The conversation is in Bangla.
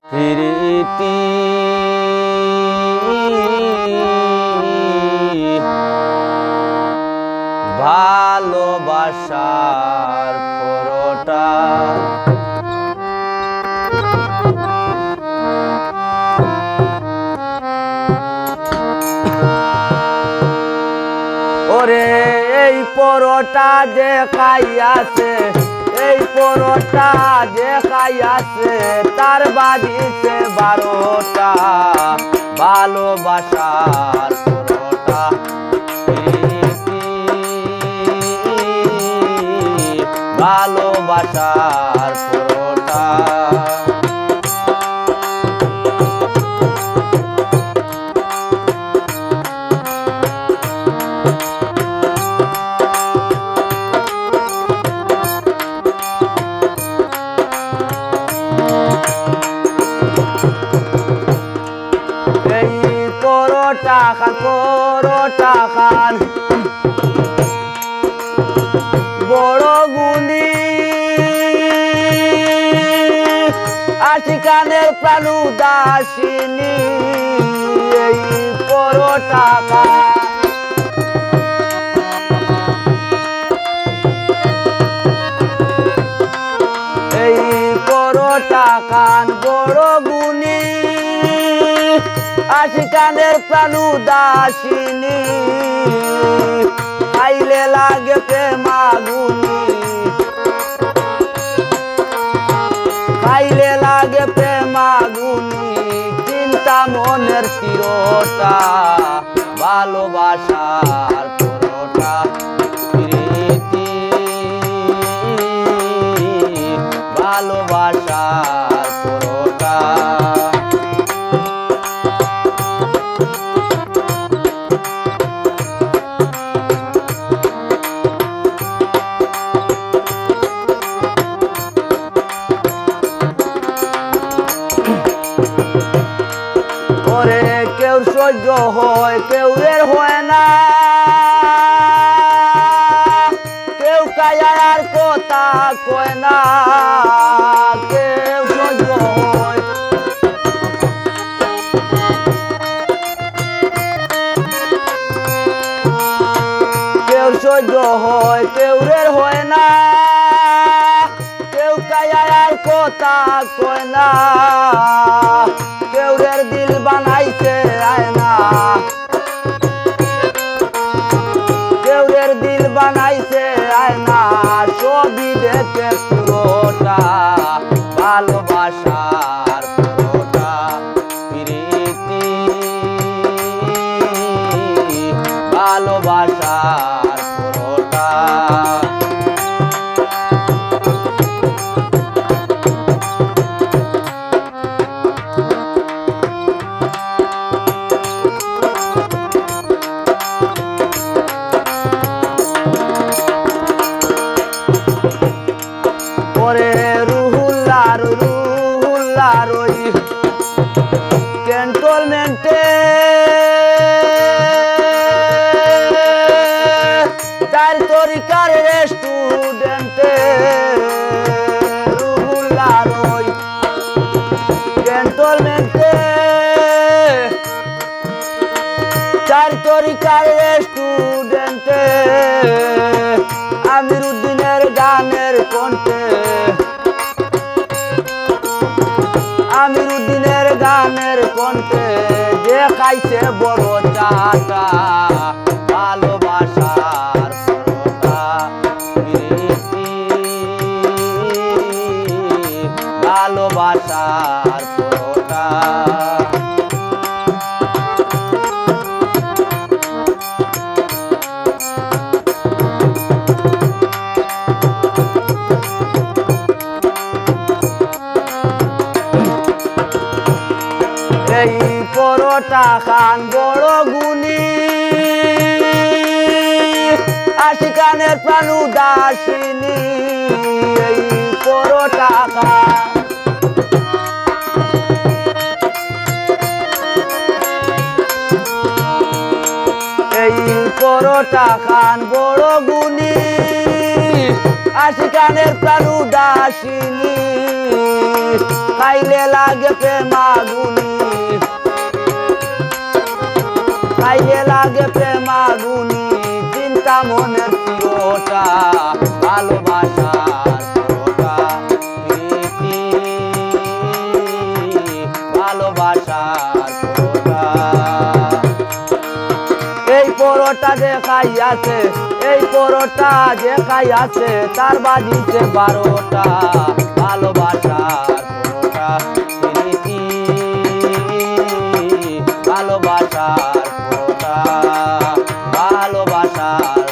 প্রীতি ভালোবাসার পরোটা ওরে এই পরোটা যে খাইয়াছে এই পরোটা যে খাইয়াছে তার বাজিছে 12টা ভালোবাসার পরোটা ভালোবাসার পরোটা এই পরোটা খান বড় গুণী আশিকানের প্রাণ উদাসিনী এই পরোটা খান এই পরোটা খান বড় গুণী আশিকানের প্রাণ উদাসিনী খাইলে লাগে প্রেমাগুনি খাইলে লাগে প্রেমাগুনি চিন্তা মনের তীরটা ভালোবাসার পরোটা প্রীতি ভালোবাসার পরোটা ওরে কেউ সহ্য হয় কেউ এর হয় না কেউ কায়ার কথা কয় না কেউ সহ্য হয় কেউ সহ্য হয় কেউ এর হয় না কেউ কায়ার কথা কয় না কেউরের দিল বানাইছে আয়না কেউরের দিল বানাইছে আয়না ছবি দেখে পুরোটা ভালোবাসার পরোটা প্রীতি ভালোবাসার পরোটা ওরে রুহুল্লার ওই ক্যান্টনমেন্টে তার তরিকার রেস্টুরেন্টে রুহুল্লার ওই ক্যান্টনমেন্টে তার তরিকার রেস্টুরেন্টে আমিরুদ্দিনের গানের কণ্ঠে আমিরুদ্দিনের গানের কণ্ঠে যে খাইছে বড় চাটা ভালোবাসার পরোটা প্রীতি ভালোবাসার পরোটা এই পরোটা খান বড় গুণী আশিকানের প্রাণ উদাসিনী এই পরোটা খান এই পরোটা খান বড় গুণী আশিকানের প্রাণ উদাসিনী খাইলে লাগে প্রেমাগুনি খাইলে লাগে প্রেমাগুনি চিন্তা মনের চিরটা ভালোবাসার পুরোটা প্রীতি ভালোবাসার পুরোটা এই পরোটা যে খাইয়াছে এই পরোটা যে খাইয়াছে তার বাজিছে 12টা ভালোবাসার পরোটা প্রীতি ভালোবাসার পরোটা ভালোবাসার